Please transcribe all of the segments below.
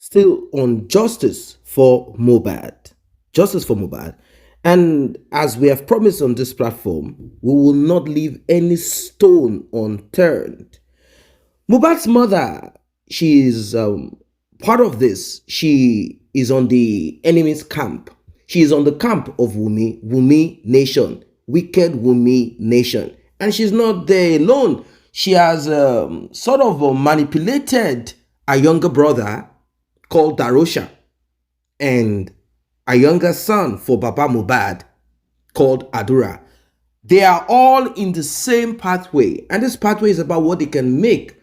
still on justice for Mohbad. Justice for Mohbad. And as we have promised on this platform, we will not leave any stone unturned. Mohbad's mother, she is part of this. She is on the enemy's camp. She is on the camp of Wunmi, Wunmi Nation, wicked Wunmi Nation. And she's not there alone. She has sort of manipulated a younger brother called Darosha and a younger son for Baba Mohbad called Adura. They are all in the same pathway, and this pathway is about what they can make.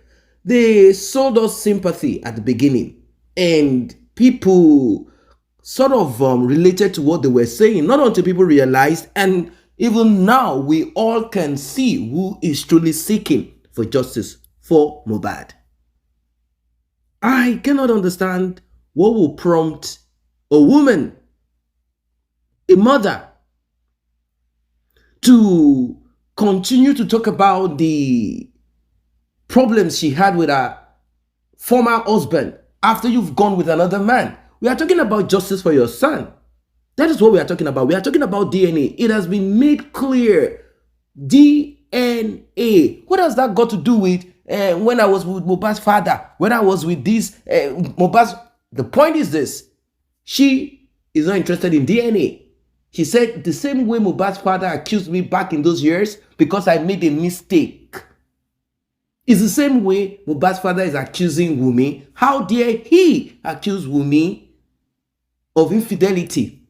They sold us sympathy at the beginning, and people sort of related to what they were saying, not until people realized, and even now we all can see who is truly seeking for justice for Mohbad. I cannot understand what will prompt a woman, a mother, to continue to talk about the problems she had with her former husband after you've gone with another man. We are talking about justice for your son. That is what we are talking about. We are talking about DNA. It has been made clear. DNA. What has that got to do with when I was with Mohbad's father? When I was with this, Mohbad's... The point is this. She is not interested in DNA. She said the same way Mohbad's father accused me back in those years because I made a mistake. It's the same way Mohbad's father is accusing Wunmi. How dare he accuse Wunmi of infidelity?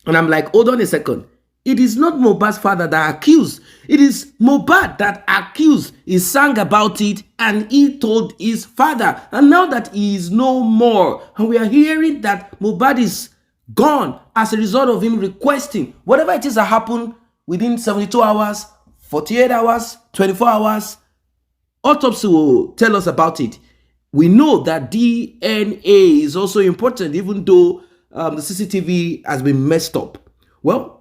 And I'm like, hold on a second. It is not Mohbad's father that accused. It is Mohbad that accused. He sang about it and he told his father. And now that he is no more, and we are hearing that Mohbad is gone as a result of him requesting whatever it is that happened within 72 hours, 48 hours, 24 hours, autopsy will tell us about it. We know that DNA is also important, even though the CCTV has been messed up. Well,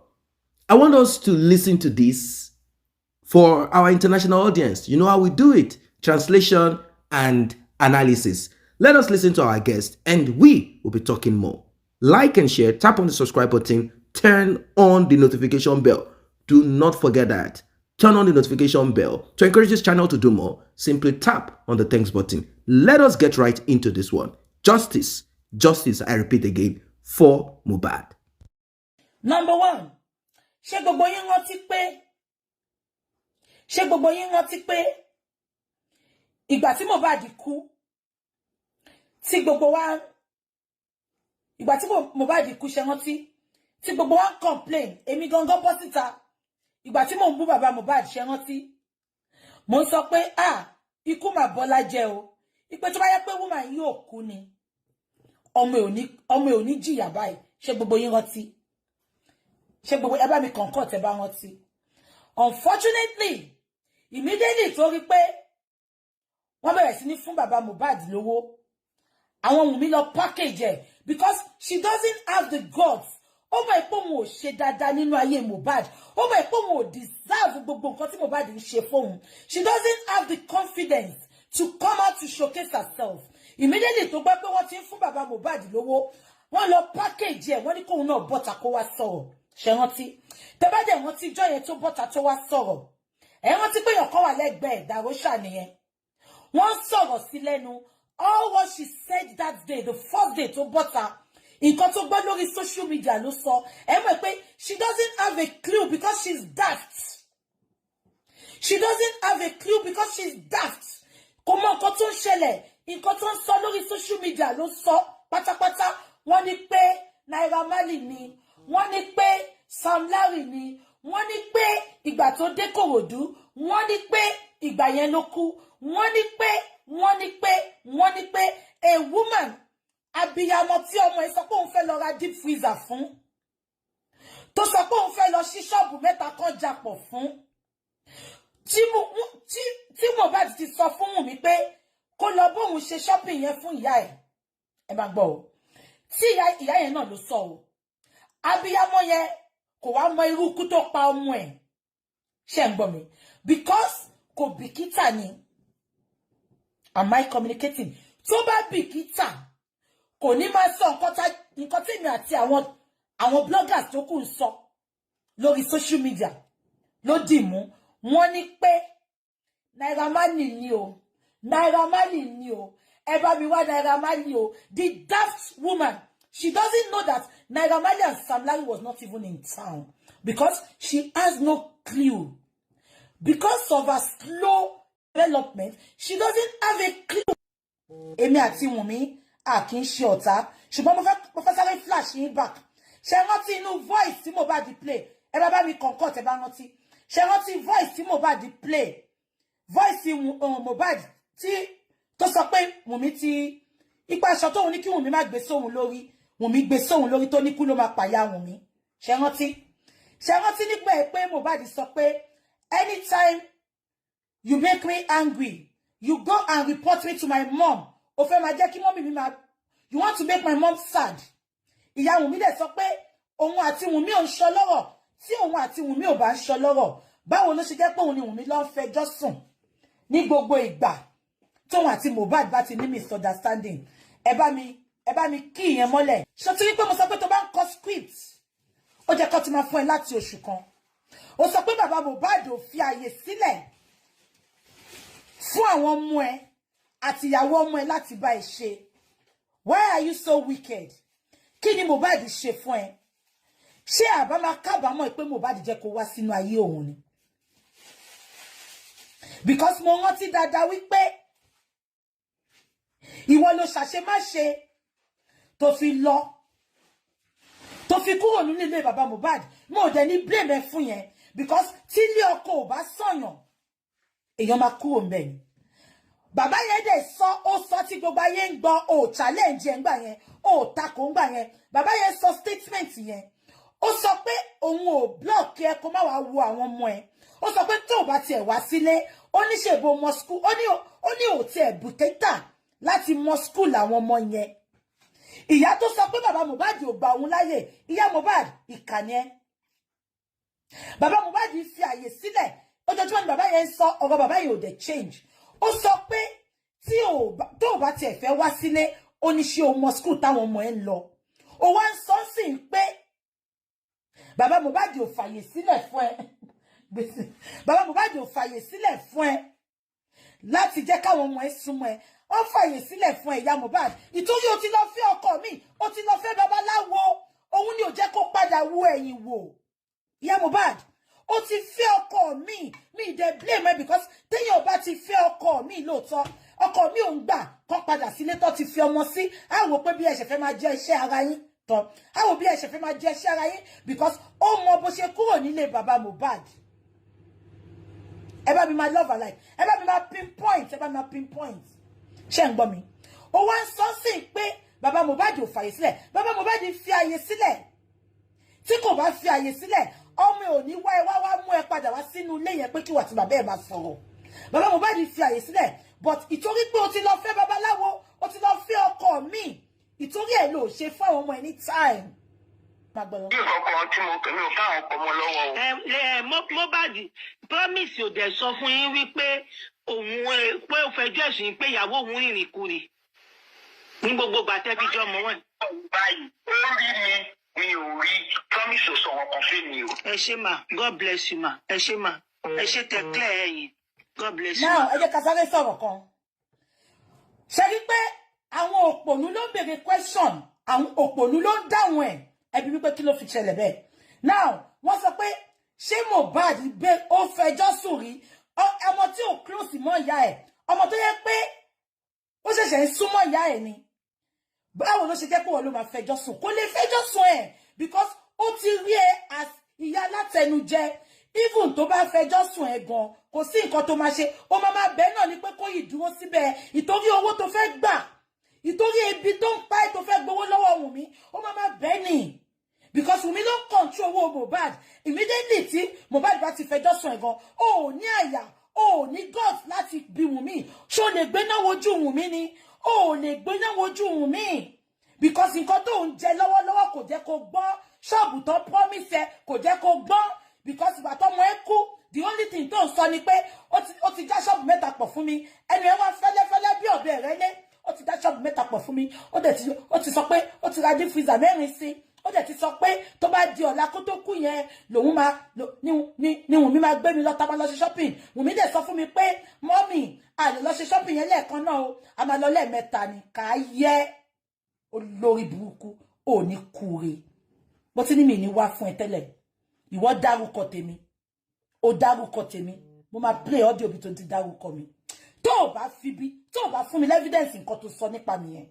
I want us to listen to this for our international audience. You know how we do it: translation and analysis. Let us listen to our guest, and we will be talking more. Like and share, tap on the subscribe button, turn on the notification bell. Do not forget that. Turn on the notification bell. To encourage this channel to do more, simply tap on the thanks button. Let us get right into this one. Justice, justice, I repeat again, for Mohbad. Number one, ṣé gbogbo yín rántí pé ìgbà tí Mohbad kú, tí gbogbo wa ìgbà tí Mohbad kú ṣé rántí, tí gbogbo wa complain, èmi gangan bọ́ síta. Ìgbà tí mo ń bú bàbá Mohbad ṣé rántí, mo ń sọ pé ikú mà bọ́lá jẹ́ o, ìpè tó bá yẹ pé woman yìí ò kú ni ọmọ ò ní jìyà báyìí. Ṣé gbogbo yín rántí? Ṣé gbogbo ẹ bá mi kọ̀ǹkọ̀ tẹ́ bá rántí? Unfortunately, immediately tó rí pé wọ́n bẹ̀rẹ̀ sí ní fún bàbá Mohbad lówó, àwọn Wunmi lọ package ẹ̀ because she doesn't have the guts. Ó mọ̀ pé òun ò ṣe dáadáa nínú ayé Mohbad. Ó mọ̀ pé òun ò deserve gbogbo nǹkan tí Mohbad ń ṣe fóun. She doesn't have the confidence to come out to showcase herself. Immediately tó gbọ́ pé wọ́n ti ń fún bàbá Mohbad lówó, wọ́n lọ package ẹ̀, wọ́n ní kóun náà bọ́ta kó wá sọ̀rọ̀. Ṣé rántí? Tẹ́ bá dẹ̀ rántí ìjọ́ yẹn tó bọ́ta tó wá sọ̀rọ̀. Ẹ rántí pé èèyàn kan wà lẹ́gbẹ̀ẹ́ Darosha nìyẹn. Wọ́n sọ̀rọ̀ sí lẹ́nu. All what she said that day, the first day to butter, nǹkan tó gbọ́ lórí social media ló sọ. Ẹ mọ̀ pé she doesn't have a clue because she's daft. She doesn't have a clue because she's daft. Kò mọ nǹkan tó ń ṣẹlẹ̀, nǹkan tó ń sọ lórí social media ló sọ pátápátá. Wọ́n ní pé Naira Marley ni, wọ́n ní pé Sam Larry ni, wọ́n ní pé ìgbà tó dé Kòròdú, wọ́n ní pé ìgbà yẹn ló kú, wọ́n ní pé a woman abiyamọ tí ọmọ ẹ̀ sọ pé òun fẹ́ lọ ra deep freezer fún, tó sọ pé òun fẹ́ lọ sí ṣọ́ọ̀bù mẹ́ta kan japọ̀ fún, tí Mohbad ti sọ fún Wunmi pé kó lọ bóun ṣe shopping yẹn fún ìyá ẹ̀. Ẹ máa gbọ́ o, tí ìyá yẹn náà ló sọ o. Abiyamọ yẹn kò wá mọ irú ikú tó pa ọmọ ẹ̀. Ṣé ń gbọ́ mi? Because kò bìkítà ni. Am I communicating? Tó bá bìkítà, kò ní máa sọ nǹkan tí mi àti àwọn bloggers tó kù ń sọ lórí social media ló dì mú wọ́n ní pé Naira Marley ni o Naira Marley ni o ẹ bá mi wá Naira Marley o. The daft woman, she doesn't know that Naira Marley and Sam Larry was not even in town because she has no clue. Because of her slow development, she doesn't have a clue. Èmi àti Wunmi a kì í ṣe ọ̀tá, ṣùgbọ́n mo fẹ́ sáré flash yín back. Ṣé rántí inú voice tí Mohbad play? Ẹ bá mi concord ẹ bá rántí. Ṣé rántí voice tí Mohbad play? Voice Mohbad tí tó sọ pé Wunmi ti ipa aṣọ tóun ní kí Wunmi má gbé sóhun lórí, Wunmi gbé sóhun lórí tó ní kú ló máa pàyà Wunmi. Ṣé rántí? Ṣé rántí nígbà pé Mohbad sọ pé anytime you make me angry, you go and report me to my mom. Ó fẹ́ máa jẹ́ kí mommy mi máa, you want to make my mom sad. Ìyá Wunmi dẹ̀ sọ pé òun àti Wunmi ò ń sọ lọ́rọ̀. Tí òun àti Wunmi ò bá ń sọ lọ́rọ̀, báwo ló ṣe jẹ́ pé òun ni Wunmi ló ń fẹjọ́ sùn ní gbogbo ìgbà tóun àti Mohbad bá ti ní misunderstanding. Ẹ bá mi kí ìyẹn mọ́lẹ̀. Ṣó ti rí pé mo sọ pé tó bá ń kọ script, ó jẹ́ kó ti máa fún ẹ láti oṣù kan. Ó sọ pé bàbá Mohbad ò fi àyè sílẹ̀ fún àwọn ọmọ ẹ àti ìyàwó ọmọ ẹ láti bá ẹ ṣe. Why are you so wicked? Kí ni Mohbad ṣe fún ẹ? Ṣé àbá máa kábàámọ̀ pé Mohbad jẹ́ kó wá sínú ayé òun ni? Because mo rántí dáadáa wípé ìwọ ló ṣàṣemáṣe tó fi lọ, tó fi kúrò nínú ilé bàbá Mohbad. Mo dẹ̀ ní blame ẹ fún yẹn because tí ilé ọkọ ò bá sọ̀yàn, èèyàn máa kúrò ńbẹ̀ ni. Bàbá yẹn dẹ̀ ó sọ tí gbogbo ayé ń gbọ́, ó challenge ẹ̀ ńgbà yẹn, ó takò ńgbà yẹn. Bàbá yẹn sọ statement yẹn. Ó sọ pé òun ò block ẹ kó má wá wo àwọn ọmọ ẹ. Ó sọ pé tó bá tiẹ̀ wá sílé, ó ní ṣèbò mọ school, ó ní ò tiẹ̀ bùkẹ́tà láti mọ school àwọn ọmọ yẹn. Ìyá tó sọ pé bàbá Mohbad ò gba òun láyè, ìyá Mohbad ìkànnì ẹ. Bàbá Mohbad fi àyè sílẹ̀. Ojoojúmọ́ ni bàbá yẹn sọ, ọ̀rọ̀ bàbá yẹn ò dẹ̀ change. Ó sọ pé tó bá tiẹ̀ fẹ́ wá sílé, ó ní ṣé o mọ school táwọn ọmọ ẹ ń lọ. Ó wá ń sọ sí pé bàbá Mohbad ò fàyè sílẹ̀ fún ẹ. Bàbá Mohbad ò fàyè sílẹ̀ fún ẹ láti jẹ́ káwọn ọmọ ẹ súnmọ́ ẹ. Ó fàyè sílẹ̀ fún ẹ, ìyá Mohbad. Ìtorí o ti lọ fẹ́ ọkọ mi, o ti lọ fẹ́ babaláwo. Òun ni ò jẹ́ kó padà wo ẹ̀yìn wò. Ìyá Mohbad, o ti fẹ́ ọkọ mi dẹ̀ blame ẹ because téèyàn bá ti fẹ́ ọkọ mi lóòótọ́, ọkọ mi ò ń gbà kó padà sílé tó ti fi ọmọ sí. Á wò pé bí ẹ ṣe fẹ́ máa jẹ iṣẹ́ ara yín tán. Á wò bí ẹ ṣe fẹ́ máa jẹ iṣẹ́ ara yín because ó mọ bó ṣe kúrò nílé bàbá Mohbad. Ẹ bá mi máa love her life. Ẹ bá mi máa pinpoint. Ṣé ń gbọ́ mi? Ó wá ń sọ sí pé bàbá Mohbad ò fàyè sílẹ̀. Bàbá Mohbad fi àyè sílẹ̀. Tí kò bá fi àyè sílẹ̀, ọmọ ò ní wá mú ẹ padà wá sínú ilé yẹn pé kí wà tí bàbá ẹ máa sọ̀rọ̀. Bàbá Mohbad fi àyè sílẹ̀, but ìtorí pé o ti lọ fẹ́ babaláwo, o ti lọ fẹ́ ọkọ mi, ìtorí ẹ̀ ló ṣe fún àwọn ọmọ ẹ ní time. Bí ọkọ̀ tí mo pè mí ò fáwọn ọkọ̀ ọmọ lọ́wọ́ o. Mohbad promise ò dẹ̀ sọ fún yín wípé òun pé ó fẹjọ́ ẹ̀sùn pé ìyàwó òun rìnrìn kùnrin ní gbogbo gbàtẹ́ fi jọ ọmọ wọn. Báyìí ó rí mi ò rí promise ò sọ wọn kan fún mi o. Ẹ ṣé ma, God bless you ma, ẹ ṣé ma, ẹ ṣé tẹ clear ẹ̀yìn, God bless you. Now ẹ jẹ́ ká sáré sọ̀rọ̀ kan. Ṣé rí pé àwọn òpònú ló ń béèrè question, àwọn òpònú ló ń dáhùn ẹ̀. Ẹbí wípé kí ló fi ṣẹlẹ̀ bẹ́ẹ̀. Now wọ́n sọ pé ṣé Mohbad ó fẹjọ́ sùn rí ọmọ tí ò close mọ́ ìyá ẹ̀, ọmọ tó yẹ pé ó ṣẹ̀ṣẹ̀ ń súnmọ́ ìyá ẹ̀ ni. Báwo ló ṣe jẹ́ pé wọ́n ló máa fẹjọ́ sùn? Kò lè fẹjọ́ sùn ẹ̀ because ó ti rí ẹ as ìyá alátẹnujẹ. Even tó bá fẹjọ́ sùn ẹ̀ gan, kò sí nǹkan tó máa ṣe. Ó máa bẹ́ẹ̀ náà ni pé kó yìí dúró síbẹ̀ ìtorí owó tó fẹ́ gbà, ìtorí ebi tó ń pa ẹ́ tó fẹ́ gbowó lọ́wọ́ Wunmi, ó máa bẹ́ẹ̀ ni. Because Wunmi ló control owó Mohbad. Immediately tí Mohbad bá ti fẹjọ́ sùn ẹ̀ gan, ó ní àyà, ó ní guts láti bí Wunmi. Ṣó lè gbé náà wojú Wunmi ni? Ó lè gbé náà wojú Wunmi. Because nǹkan tó ń jẹ lọ́wọ́lọ́wọ́ kò jẹ́ kó gbọ́. Ṣọ́ọ̀bù tó promise ẹ kò jẹ́ kó gbọ́. Because ìgbà tọ́mọ ẹ kú, the only thing tó ń sọ ni pé ó ti já ṣọ́ọ̀bù mẹ́ta pọ̀ fún mi. Ẹnu ẹ wá fẹ́lẹ́fẹ́lẹ́ bí ọ̀bẹ rẹ lé. Ó ti dá shop mẹ́ta pọ̀ fún mi ó ti sọ pé ó ti ra deep freezer mẹ́rin sí ó dẹ̀ ti sọ pé tó bá di ọ̀la kó tó kú yẹn lòun máa ni Wunmi máa gbé mi lọ tá máa lọ ṣe shopping Wunmi dẹ̀ sọ fún mi pé mọ́mì a lè lọ ṣe shopping yẹn lẹ́ẹ̀kan náà o a máa lọ lẹ́ẹ̀mẹ́ta ni ká yẹ olórí burúkú ò ní kúre bó ti ní mi ní wá fún ẹ tẹ́lẹ̀ ìwọ dárúkọ tèmi ó dárúkọ tèmi mo máa play audio bí tó ti dárúkọ mi tó bá fún mi evidence nǹkan tó sọ nípa mi yẹn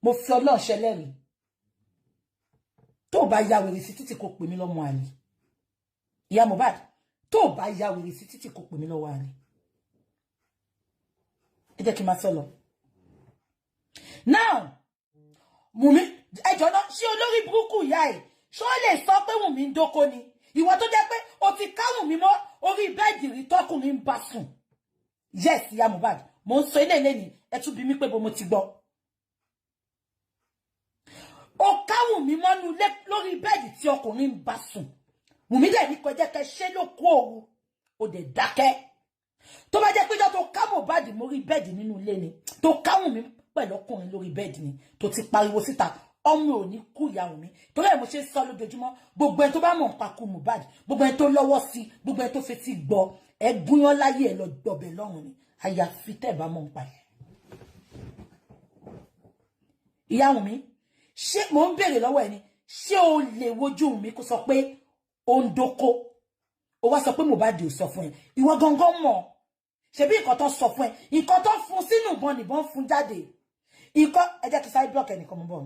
mo fi Ọlọ́run ṣẹlẹ́rìí tó bá ya wèrè sí títí kò pè mí lọ́mọ àlè ìyá Mohbad tó bá ya wèrè sí títí kò pè mí lọ́wọ́ àlè ẹ jẹ́ kí n máa sọ lọ now Wunmi ẹjọ́ náà ṣé olórí burúkú ìyá ẹ̀ ṣó lè sọ pé Wunmi ń dóko ni ìwọ tó jẹ́ pé o ti ká Wunmi mọ́ orí bẹ́ẹ̀dì rí tọkùnrin ń bá sùn yes ìyá Mohbad mo ń sọ ilé lẹ́ni ẹ tún bí mi pé bo mo ti gbọ́ o ká Wunmi mọ́nú lórí bẹ́ẹ̀dì tí ọkùnrin ń bá sùn Wunmi dẹ̀ ní kọjá kẹ ṣé ló kó òru o dẹ̀ dákẹ́ tó bá jẹ́ pé tó ká Mohbad mórí bẹ́ẹ̀dì nínú ilé ni tó ká Wunmi pẹ̀lú ọkùnrin lórí bẹ́ẹ̀dì ni tó ti pariwo síta ọmọ ò ní kú ìyá Wunmi torí ẹ̀ mo ṣe sọ lójoojúmọ́ gbogbo ẹni tó bá mọ̀ nípa kú Mohbad gbogbo ẹni tó lọ́wọ́ sí gbogbo ẹni tó fetí gbọ́ ẹ gúnyán láyé ẹ lọ gbọ̀bẹ̀ lọ́rùn ni àyàfi tẹ́ bá mọ̀ nípa ẹ̀. ìyá Wunmi ṣé mo ń béèrè lọ́wọ́ ẹni ṣé o lè wojú Wunmi kó sọ pé ó ń dóko ó wá sọ pé Mohbad ò sọ fún ẹ ìwọ gangan mọ̀ ṣebí nǹkan tó sọ fún ẹ nǹkan tó fún sínú ìbọn nìbọn fún jáde nǹkan ẹ jẹ́ kí sáré block ẹnìkan mo bọ̀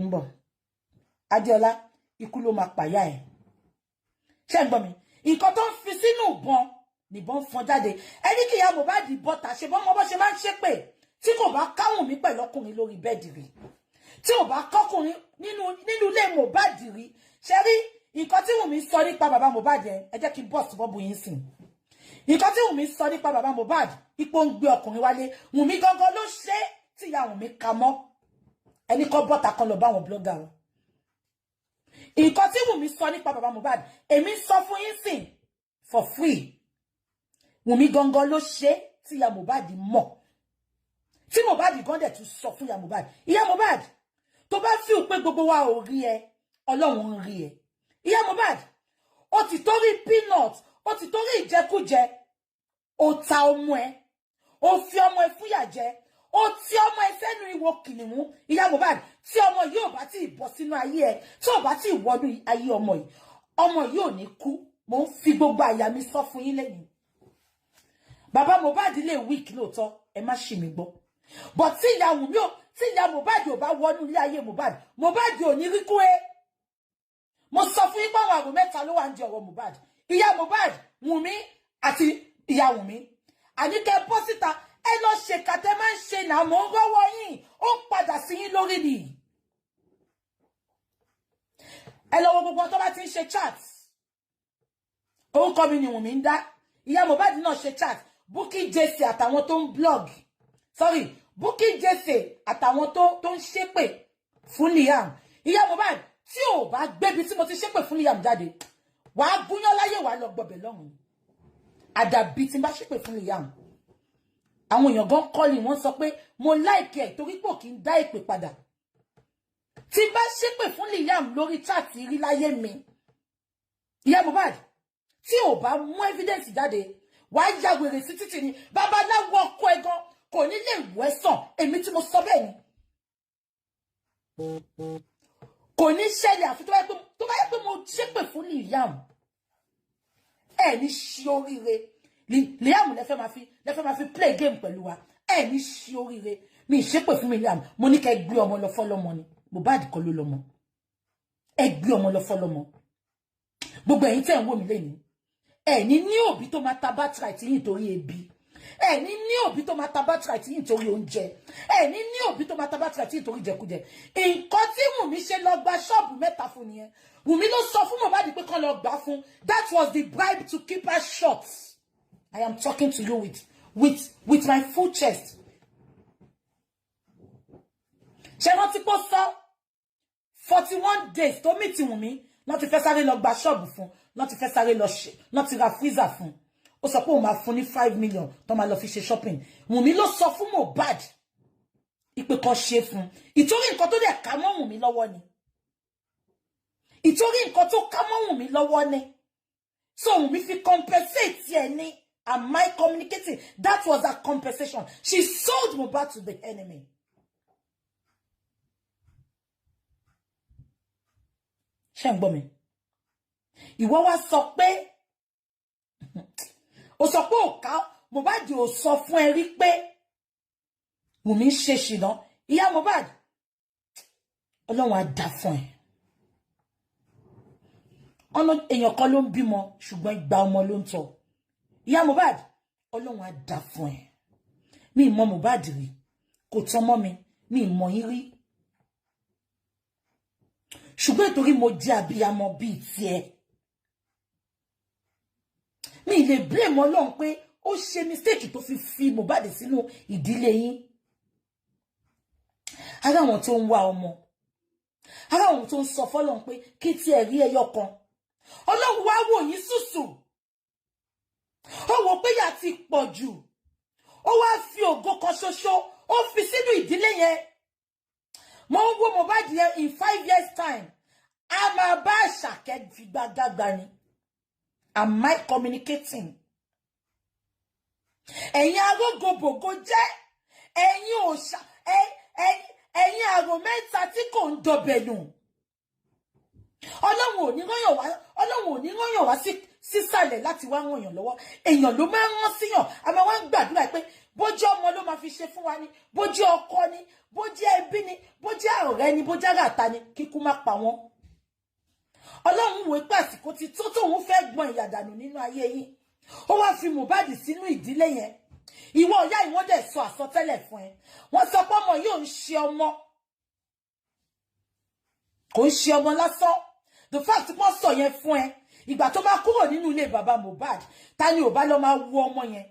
ń bọ̀ Adéọlá ikú ló máa pàyà ẹ̀ ṣé ń gbọ́ mi nǹkan tó ń fi sínú ìbọn nìbọn fún jáde ẹni kí ìyá Mohbad bọ́ta ṣe bọ́n mọ́ bọ́ ṣe máa ń ṣépè tí kò bá káwọn mi pẹ̀lú ọkùnrin lórí bẹ́ẹ̀dì rí tí ò bá kọ́kùnrin nínú ilé Mohbad rí ṣe rí nǹkan tí Wunmi sọ nípa bàbá Mohbad yẹn ẹ jẹ́ kí bọ́ọ̀sì bọ́ọ̀bù yín sìn nǹkan tí Wunmi sọ nípa bàbá Mohbad ipò ń gbé ọkùnrin wálé Wunmi gangan ló ṣe tí ìyá Wunmi ka mọ́ ẹni kọ́ bọ́ta kan lọ bá àwọn blogger wọn nǹkan tí Wunmi sọ nípa bàbá Mohbad èmi sọ fún yín sìn for free Wunmi gangan ló ṣe tí ìyá Mohbad mọ̀ tí Mohbad gan dẹ̀ tún sọ fún ìyá Mohbad tó bá fi pé gbogbo wa ò rí ẹ Ọlọ́run ń rí ẹ ìyá Mohbad ó ti torí peanut ó ti torí ìjẹkújẹ ó ta ọmọ ẹ ó fi ọmọ ẹ fúyà jẹ ó ti ọmọ ẹ sẹ́nu ìwọ kìnìún ìyá Mohbad tí ọmọ yìí ò bá ti bọ́ sínú ayé ẹ tí ò bá ti wọnú ayé ọmọ yìí ò ní kú mo ń fi gbogbo àyà mi sọ fún yín lẹ́yìn bàbá Mohbad lè weak lóòótọ́ ẹ má ṣì mí gbọ́ but tí ìyá Mohbad ò bá wọnú ilé ayé Mohbad ò ní rí kú ẹ mo sọ fún yín pé àwọn àrùn mẹ́ta ló wà ń di ọ̀rọ̀ Mohbad ìyá Mohbad Wunmi àti ìyá Wunmi àníkẹ́ bọ́ síta ẹ lọ ṣèkà tẹ́ máa ń ṣe náà mò ń rọ́wọ́ yín ó padà sí yín lórí ni ẹ lọ wo gbogbo tó bá ti ń ṣe chat orúkọ mi ni Wunmi ń dá ìyá Mohbad náà ṣe chat Bukky Jesse àtàwọn tó ń blog Bukky Jesse àtàwọn tó ń ṣépè fún Liam ìyá Mohbad tí ò bá gbébi tí mo ti ṣépè fún Liam jáde wàá gúnyán láyé wàá lọ gbọbẹ̀ lọ́run àdàbí tí n bá ṣépè fún Liam àwọn èèyàn gan kọ́lì wọ́n sọ pé mo láìkẹ́ ẹ̀ torí pò kí n dá ìpè padà tí n bá ṣépè fún Liam lórí chat rí láyé mi ìyá Mohbad tí ò bá mú evidence jáde wàá ya wèrè sí títì ni babaláwo ọkọ ẹ gan kò ní lè wọ ẹ sàn èmi tí mo sọ bẹ́ẹ̀ ni kò ní ṣẹlẹ̀ àfi tó bá yẹ pé mo ṣépè fún Liam ẹ ní ṣe oríire Liam lẹ fẹ́ máa fi play game pẹ̀lú wa ẹ ní ṣe oríire mi ṣépè fún mi Liam mo ní kẹ́ gbé ọmọ lọ fọ́lọ́mọ ni Mohbad kọ́ ló lọ́mọ ẹ gbé ọmọ lọ fọ́lọ́mọ gbogbo ẹ̀yin tẹ́ ń wò mí lẹ́yìn ẹ ní òbí tó máa ta birthright yín torí ebi ẹ ní òbí tó máa ta birthright yín torí oúnjẹ ẹ ní òbí tó máa ta birthright yín torí jẹkújẹ nǹkan tí Wunmi ṣe lọ gba ṣọ́ọ̀bù mẹ́ta fún nìyẹn Wunmi ló sọ fún Mohbad pé kán lọ gbà fún that was the bribe to keep her short I am talking to you with my full chest ṣe rántí pé ó sọ 41 days tó mìtì Wunmi lọ́n ti fẹ́ sáré lọ gba ṣọ́ọ̀bù fún lọ́n ti fẹ́ sáré lọ ṣe lọ́n ti ra freezer fún ó sọ pé ó máa fún ní 5 million tó máa lọ fi ṣe shopping. Wunmi ló sọ fún Mohbad ipe kan ṣe fún. Ìtorí nǹkan tó dẹ̀ ká mọ́ Wunmi lọ́wọ́ ni. Ìtorí nǹkan tó ká mọ́ Wunmi lọ́wọ́ ni. So Wunmi fi compensate ẹ ní. Am I communicating? That was a compensation. She sold Mohbad to the enemy. Ṣé ń gbọ́ mi? Ìwọ wá sọ pé ó sọ pé ó ká Mohbad ò sọ fún ẹ rí pé Wunmi ń ṣe ṣìnà. Ìyá Mohbad, Ọlọ́run á dá fún ẹ. Ọ̀nà èèyàn kan ló ń bímọ ṣùgbọ́n ìgbà ọmọ ló ń tọ́. Ìyá Mohbad, Ọlọ́run á dá fún ẹ. Mi mọ̀ Mohbad rí, kò tán mọ́ mi mọ̀ yín rí. Ṣùgbọ́n nítorí mo jẹ́ abiyamọ bíi tiẹ̀. Mi lè blame Ọlọ́run pé ó ṣe mistake tó fi Mohbad sínú ìdílé yín. Ara wọn tó ń wá ọmọ. Ara wọn tó ń sọ fọ́lọ́run pé kí tí ẹ rí ẹyọ kan. Ọlọ́run wá wò yín sùsù. Ó wò pé yà ti pọ̀ jù. Ó wá fi ògo kan ṣoṣo, ó fi sínú ìdílé yẹn. Mo ń wo Mohbad yẹn in 5 years time. A máa bá Àṣàkẹ́ fi gbàgbàgbà ni. Am I communicating? Ẹ̀yin arógobògo jẹ́, ẹ̀yin òṣà, ẹ̀yin àrò mẹ́ta tí kò ń dọbẹ̀ nù. Ọlọ́run ò ní rányàn wá sísàlẹ̀ láti wá ràn yàn lọ́wọ́. Èèyàn ló máa ń rán síyàn. A máa wá ń gbàdúrà pé bójú ọmọ ló máa fi ṣe fún wa ni, bójú ọkọ ni, bójú ẹbí ni, bójú ọ̀rẹ́ ni, bójú àràtà ni, kíkú má pa wọ́n. Ọlọ́run wò pé àsìkò ti tó tóun fẹ́ gbọ́n ìyàdànù nínú ayé yín. Ó wá fi Mohbad sínú ìdílé yẹn. Ìwọ ìyá ìwọ́n dẹ̀ sọ àsọtẹ́lẹ̀ fún ẹ. Wọ́n sọ pé ọmọ yóò ń ṣe ọmọ. Kò ń ṣe ọmọ lásán. The fact wọ́n sọ yẹn fún ẹ. Ìgbà tó bá kúrò nínú ilé bàbá Mohbad, ta ni ò bá lọ máa wo ọmọ yẹn.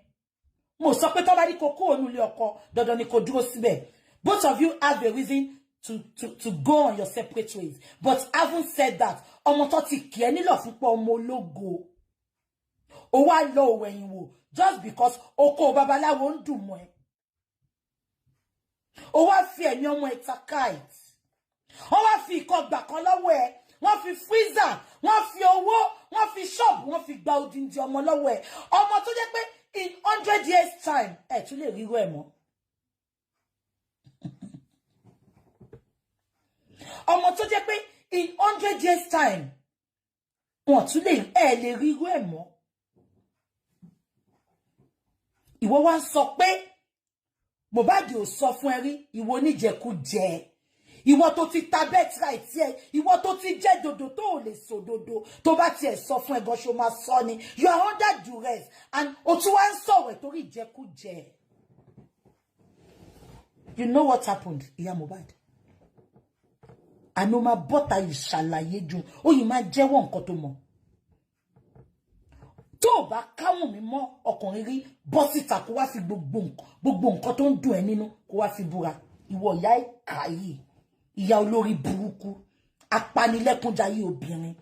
Mo sọ pé tó bá ní kó kúrò nínú ilé ọkọ, dandan ni kó dúró síbẹ̀. Both of you have a reason to go on your separate ways. But having said that, ọmọ tó ti kì ẹ́ nílọ̀ fún pọ̀ ọmọ ológo. Ó wá lọ òwẹ̀yìn wò just because oko babaláwo ń dùn mọ́ ẹ. Ó wá fi ẹ̀mí ọmọ ẹ̀ ta kite. Wọ́n wá fi ìkọgbà kan lọ́wọ́ ẹ. Wọ́n fi freezer, wọ́n fi owó, wọ́n fi shop, wọ́n fi gba odindi ọmọ lọ́wọ́ ẹ. Ọmọ tó jẹ́ pé in 100 years time, ẹ tún lè ríro ẹ̀ mọ́. Ọmọ tó jẹ́ pé in 100 years time, wọ́n tún lè ríro ẹ̀ mọ́. Ìwọ wá sọ pé Mohbad ò sọ fún ẹ rí, ìwọ oníjẹkújẹ. Ìwọ tó ti ta Betrayal tiẹ̀, ìwọ tó ti jẹ́ dodo tó ò lè sọ dodo, tó bá tiẹ̀ sọ fún ẹ gan ṣó máa sọ ni. You are under duress and o tún wá ń sọ̀rọ̀ ẹ̀ torí ìjẹkújẹ. You know what happened, ìyá Mohbad? Àná máa bọ́ta ìṣàlàyé jù, ó yìí máa jẹ́wọ́ nǹkan tó mọ̀. Tó bá káwọn mi mọ́ ọkùnrin rí, bọ́ síta kó wá fi gbogbo nǹkan tó ń dùn ẹ́ nínú kó wá fi búra. Ìwọ ìyá ìkà yìí, ìyá olórí burúkú, apanilẹ́kúnjayé obìnrin,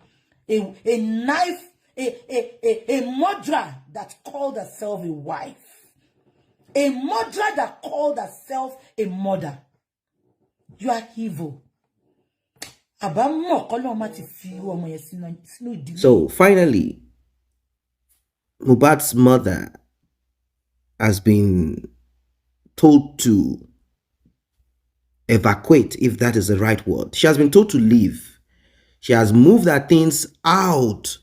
a knife, a murderer that called herself a wife, a murderer that called herself a mother. You are evil. So finally, Mohbad's mother has been told to evacuate, if that is the right word. She has been told to leave. She has moved her things out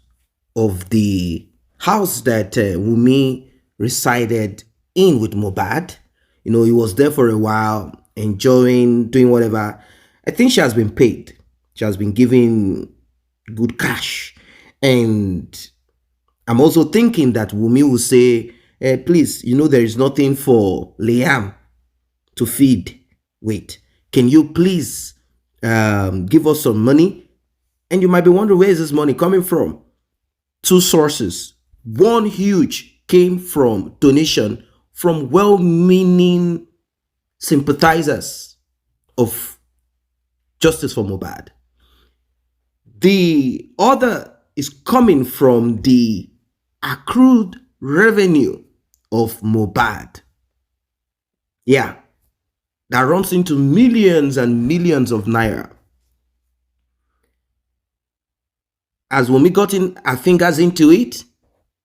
of the house that Wunmi resided in with Mohbad. You know, he was there for a while, enjoying, doing whatever. I think she has been paid. She has been given good cash. And I'm also thinking that Wunmi will say, please, you know, there is nothing for Liam to feed. Wait, can you please give us some money? And you might be wondering, where is this money coming from? Two sources. One huge came from donation from well-meaning sympathizers of justice for Mohbad. The other is coming from the accrued revenue of Mohbad. Yeah, that runs into millions and millions of naira. Has Wunmi gotten her fingers into it?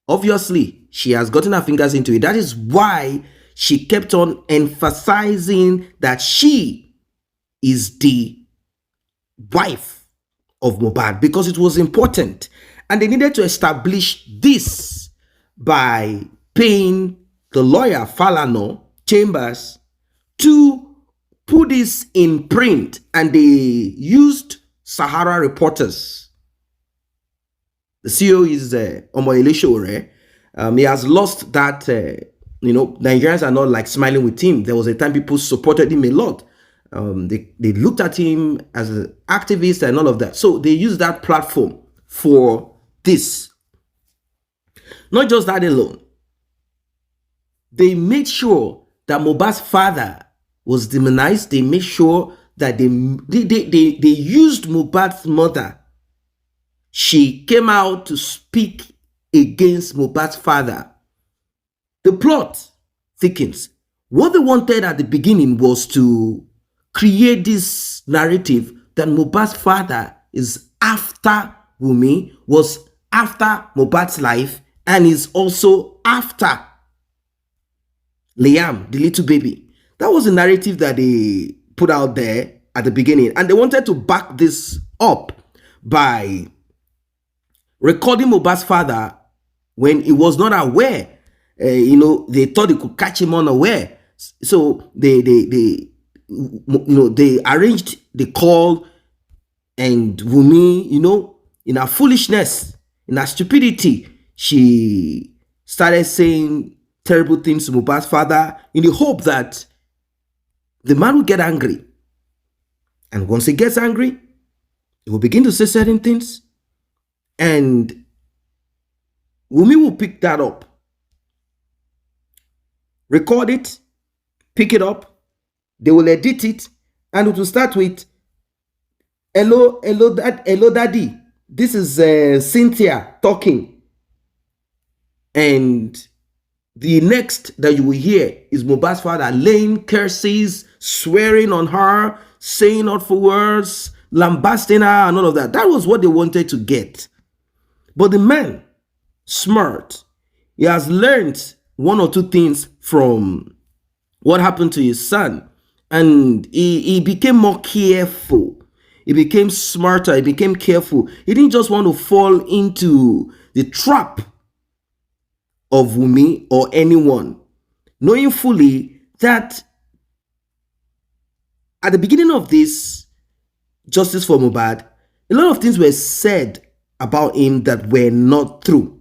Obviously, she has gotten her fingers into it. That is why she kept on emphasizing that she is the wife of Mohbad, because it was important. And they needed to establish this by paying the lawyer Falana Chambers to put this in print, and they used Sahara reporters. The CEO is Omoyele Sowore. He has lost that, Nigerians are not like smiling with him. There was a time people supported him a lot. They looked at him as an activist and all of that. So they used that platform for this. Not just that alone. They made sure that Mohbad's father was demonized. They made sure that they used Mohbad's mother. She came out to speak against Mohbad's father. The plot thickens. What they wanted at the beginning was to create this narrative that Mohbad's father is after Wunmi, was after Mohbad's life, and is also after Liam, the little baby. That was the narrative that they put out there at the beginning. And they wanted to back this up by recording Mohbad's father when he was not aware. They thought they could catch him unaware. So they arranged the call, and Wunmi, in her foolishness, in her stupidity, she started saying terrible things to Mohbad's father in the hope that the man will get angry. And once he gets angry, he will begin to say certain things, and Wunmi will pick that up, record it, pick it up, they will edit it, and it will start with, hello, daddy. This is Cynthia talking. And the next that you will hear is Mohbad's father laying curses, swearing on her, saying hurtful words, lambasting her, and all of that. That was what they wanted to get. But the man, smart, he has learned one or two things from what happened to his son. And he became more careful. He became smarter. He became careful. He didn't just want to fall into the trap of Wunmi or anyone, knowing fully that at the beginning of this Justice for Mohbad, a lot of things were said about him that were not true.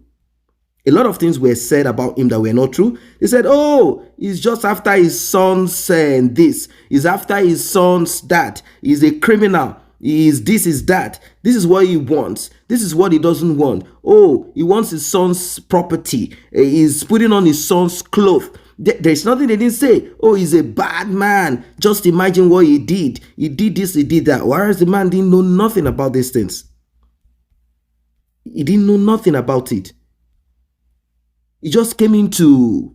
A lot of things were said about him that were not true. They said, oh, he's just after his son's this. He's after his son's that. He's a criminal. He's this, is that. This is what he wants. This is what he doesn't want. Oh, he wants his son's property. He's putting on his son's clothes. There's nothing they didn't say. Oh, he's a bad man. Just imagine what he did. He did this, he did that. Whereas the man didn't know nothing about these things. He didn't know nothing about it. He just came into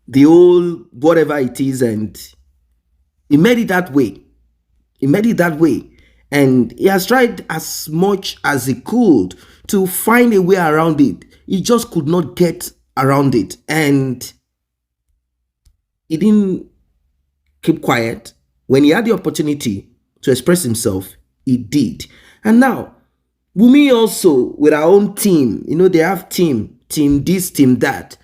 the old whatever it is, and he made it that way. He made it that way. And he has tried as much as he could to find a way around it. He just could not get around it. And he didn't keep quiet. When he had the opportunity to express himself, he did. And now, Wunmi also, with our own team, they have team this, team that.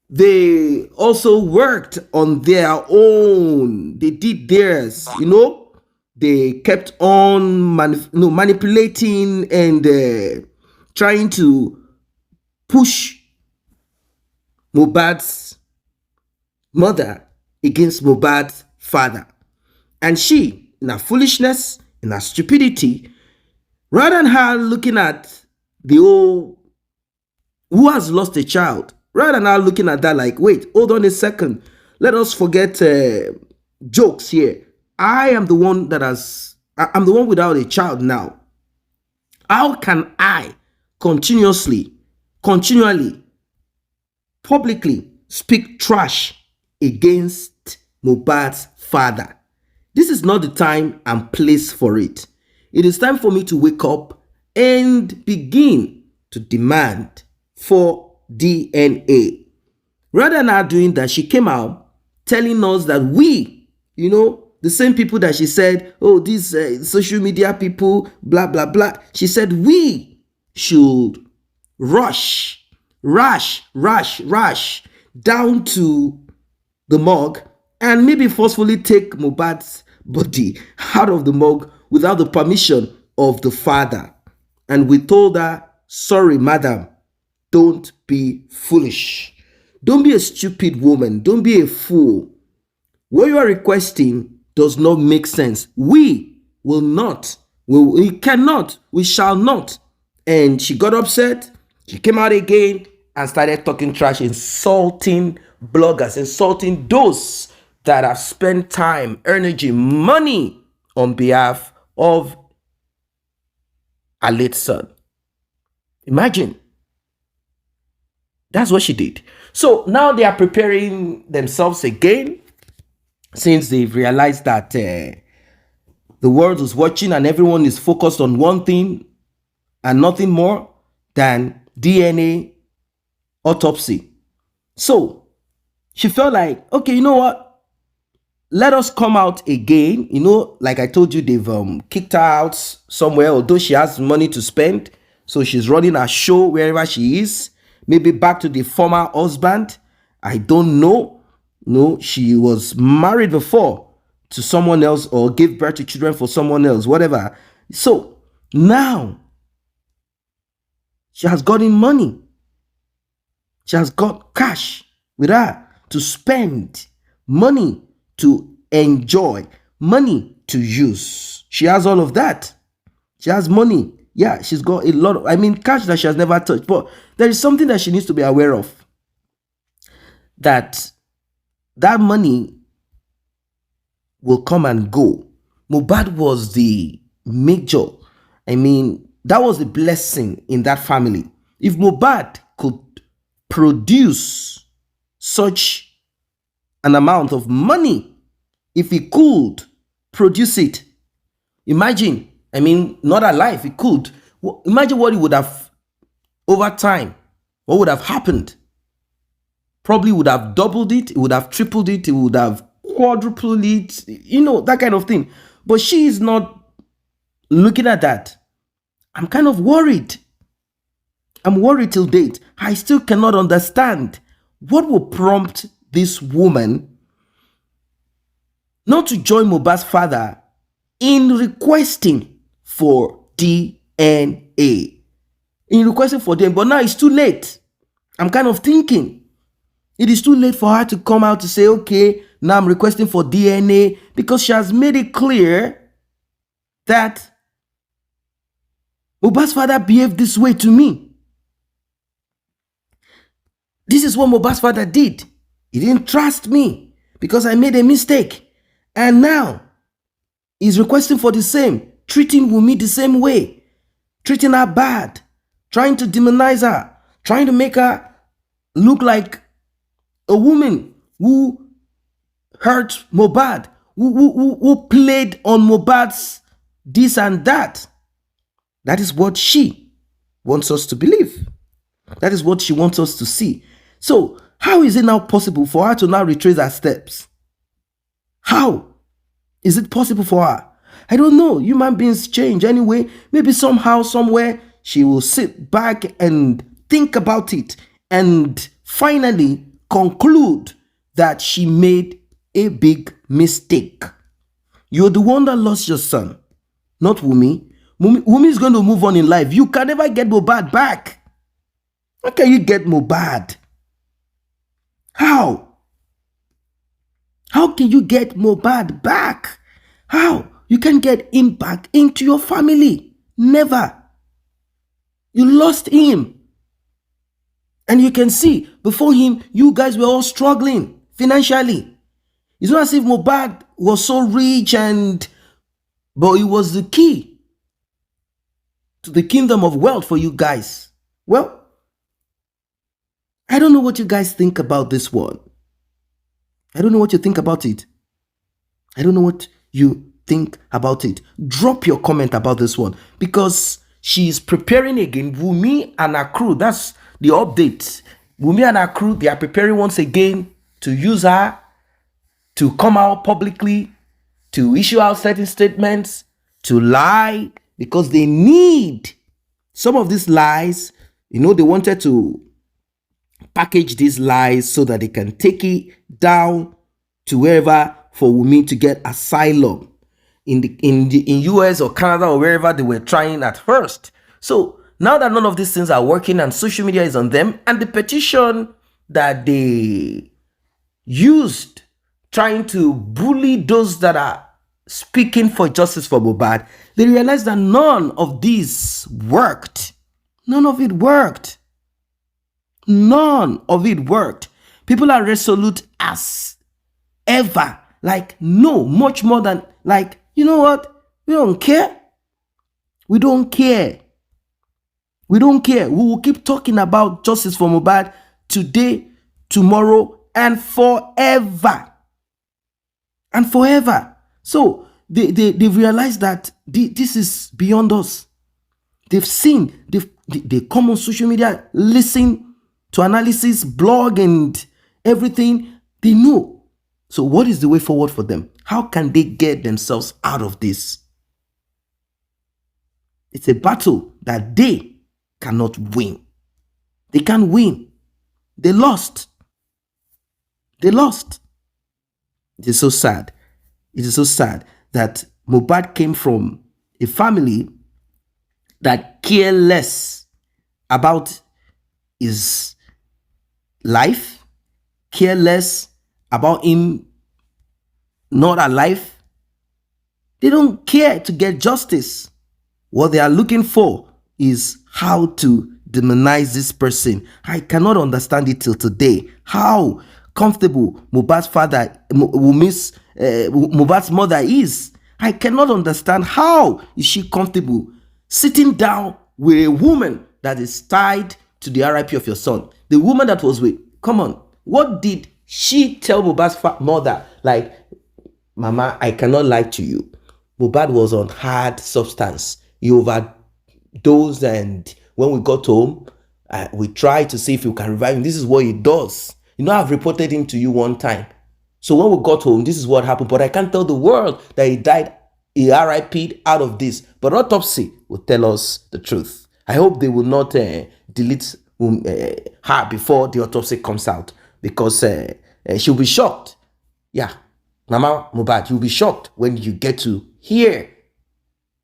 They also worked on their own. They did theirs, They kept on manipulating and trying to push Mohbad's mother against Mohbad's father. And she, in her foolishness, in her stupidity, rather than her looking at the old who has lost a child, rather than her looking at that like, wait, hold on a second, let us forget jokes here. I am the one I'm the one without a child now. How can I continually publicly speak trash against Mohbad's father. This is not the time and place for it. It is time for me to wake up and begin to demand for DNA. Rather than her doing that, she came out telling us that we, the same people that she said, oh, these social media people, blah, blah, blah. She said we should rush down to the morgue and maybe forcefully take Mohbad's body out of the morgue without the permission of the father. And we told her, sorry, madam, don't be foolish. Don't be a stupid woman. Don't be a fool. What you are requesting does not make sense. We will not. We cannot. We shall not. And she got upset. She came out again and started talking trash, insulting bloggers, insulting those that have spent time, energy, money on behalf of a late son. Imagine. That's what she did. So now they are preparing themselves again, since they've realized that the world is watching and everyone is focused on one thing and nothing more than DNA autopsy. So she felt like, okay, you know what? Let us come out again. Like I told you, they've kicked her out somewhere, although she has money to spend. So she's running a show wherever she is. Maybe back to the former husband. I don't know. No, she was married before to someone else or gave birth to children for someone else, whatever. So now she has gotten money. She has got cash with her to spend, money to enjoy, money to use. She has all of that. She has money. Yeah, she's got a lot of, cash that she has never touched. But there is something that she needs to be aware of. That money will come and go. Mohbad was the major. That was the blessing in that family. If Mohbad could produce such an amount of money, if he could produce it, imagine, not alive, he could. Imagine what he would have, over time, what would have happened. Probably would have doubled it, it would have tripled it, it would have quadrupled it, that kind of thing. But she is not looking at that. I'm kind of worried. I'm worried till date. I still cannot understand what will prompt this woman not to join Mohbad's father in requesting for DNA. But now it's too late. I'm kind of thinking it is too late for her to come out to say, okay, now I'm requesting for DNA, because she has made it clear that Mohbad's father behaved this way to me. This is what Mohbad's father did. He didn't trust me because I made a mistake. And now he's requesting for the same, treating Wunmi the same way, treating her bad, trying to demonize her, trying to make her look like a woman who hurt Mohbad, who played on Mohbad's this and that. That is what she wants us to believe. That is what she wants us to see. So how is it now possible for her to now retrace her steps? How is it possible for her? I don't know. Human beings change anyway. Maybe somehow, somewhere, she will sit back and think about it and finally conclude that she made a big mistake. You're the one that lost your son, not Wunmi. Wunmi is going to move on in life. You can never get Mohbad back. How can you get Mohbad? How? How can you get Mohbad back? How? You can get him back into your family. Never. You lost him. And you can see, before him, you guys were all struggling financially. It's not as if Mohbad was so rich but it was the key to the kingdom of wealth for you guys. Well, I don't know what you guys think about this one. I don't know what you think about it. I don't know what you think about it. Drop your comment about this one, because she's preparing again. Wunmi and her crew, that's the update. Wunmi and her crew, they are preparing once again to use her to come out publicly, to issue out certain statements, to lie, because they need some of these lies. You know, they wanted to package these lies so that they can take it down to wherever for Wunmi to get asylum in US or Canada or wherever they were trying at first. So now that none of these things are working and social media is on them, and the petition that they used trying to bully those that are speaking for justice for Mohbad, they realized that none of these worked. None of it worked. None of it worked. People are resolute as ever. Like, no, much more than, like, you know what? We don't care. We don't care. We don't care. We will keep talking about justice for Mohbad today, tomorrow, and forever. And forever. So they've realized that this is beyond us. They've seen, they come on social media, listen to analysis, blog, and everything. They know. So what is the way forward for them? How can they get themselves out of this? It's a battle that they cannot win. They can't win. They lost. They lost. It is so sad. It is so sad that Mohbad came from a family that care less about his life, care less about him not alive. They don't care to get justice. What they are looking for is how to demonize this person. I cannot understand it till today. How comfortable Mohbad's father, Mohbad's mother is. I cannot understand how is she comfortable sitting down with a woman that is tied to the RIP of your son. The woman that was with, come on, what did she tell Mohbad's mother? Like, Mama, I cannot lie to you. Mohbad was on hard substance. He overdosed, and when we got home, we tried to see if we can revive him. This is what he does. You know, I've reported him to you one time. So when we got home, this is what happened. But I can't tell the world that he died, he RIP'd out of this. But autopsy will tell us the truth. I hope they will not delete her before the autopsy comes out, because she'll be shocked. Yeah, Mama Mohbad, you'll be shocked when you get to hear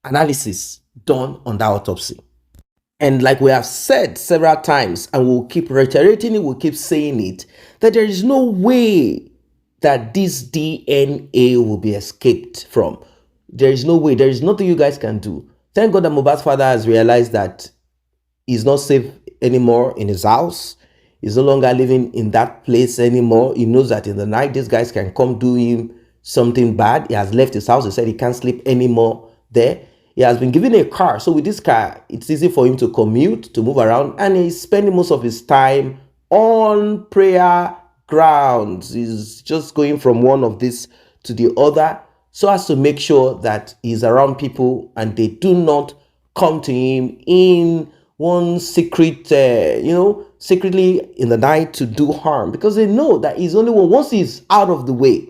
analysis done on that autopsy. And like we have said several times, and we'll keep reiterating it, we'll keep saying it, that there is no way that this DNA will be escaped from. There is no way. There is nothing you guys can do. Thank God that Mohbad's father has realized that he's not safe anymore in his house. He's no longer living in that place anymore. He knows that in the night, these guys can come do him something bad. He has left his house. He said he can't sleep anymore there. He has been given a car. So with this car, it's easy for him to commute, to move around. And he's spending most of his time on prayer grounds. He's just going from one of this to the other, so as to make sure that he's around people and they do not come to him in one secret, secretly in the night to do harm, because they know that he's only one. Once he's out of the way,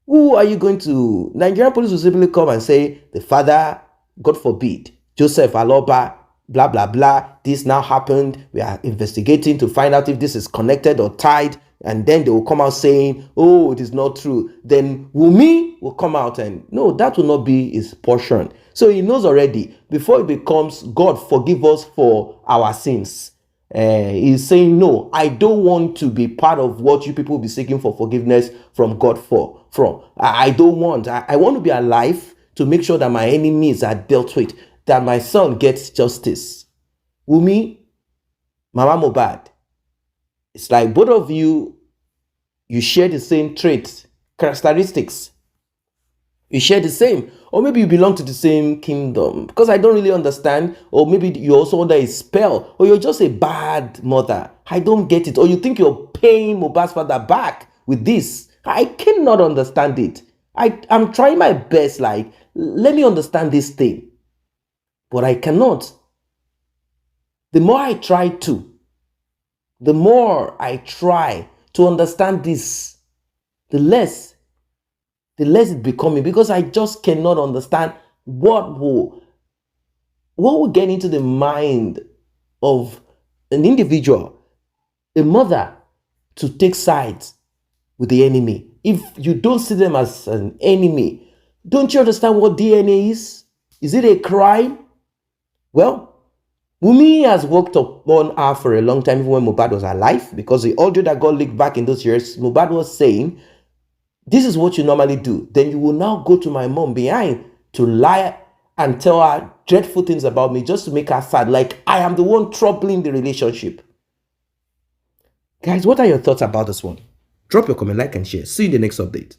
who are you going to? Nigerian police will simply come and say, the father, God forbid, Joseph Aloba, blah, blah, blah, this now happened. We are investigating to find out if this is connected or tied. And then they will come out saying, oh, it is not true. Then Wunmi will come out and, no, that will not be his portion. So he knows already, before it becomes, God forgive us for our sins. He's saying, no, I don't want to be part of what you people will be seeking for forgiveness from God for. I don't want. I want to be alive to make sure that my enemies are dealt with, that my son gets justice. Wunmi, Mama Mohbad, it's like both of you share the same traits, characteristics. You share the same, or maybe you belong to the same kingdom, because I don't really understand. Or maybe you're also under a spell, or you're just a bad mother. I don't get it. Or you think you're paying Mohbad's father back with this. I cannot understand it. I'm trying my best, like, let me understand this thing, but I cannot. The more I try to, the more I try to understand this, the less it's becoming, because I just cannot understand what will get into the mind of an individual, a mother, to take sides with the enemy. If you don't see them as an enemy, don't you understand what DNA is? Is it a crime? Well, Wunmi has worked on her for a long time, even when Mohbad was alive, because the audio that got leaked back in those years, Mohbad was saying, this is what you normally do. Then you will now go to my mom behind to lie and tell her dreadful things about me just to make her sad, like I am the one troubling the relationship. Guys, what are your thoughts about this one? Drop your comment, like, and share. See you in the next update.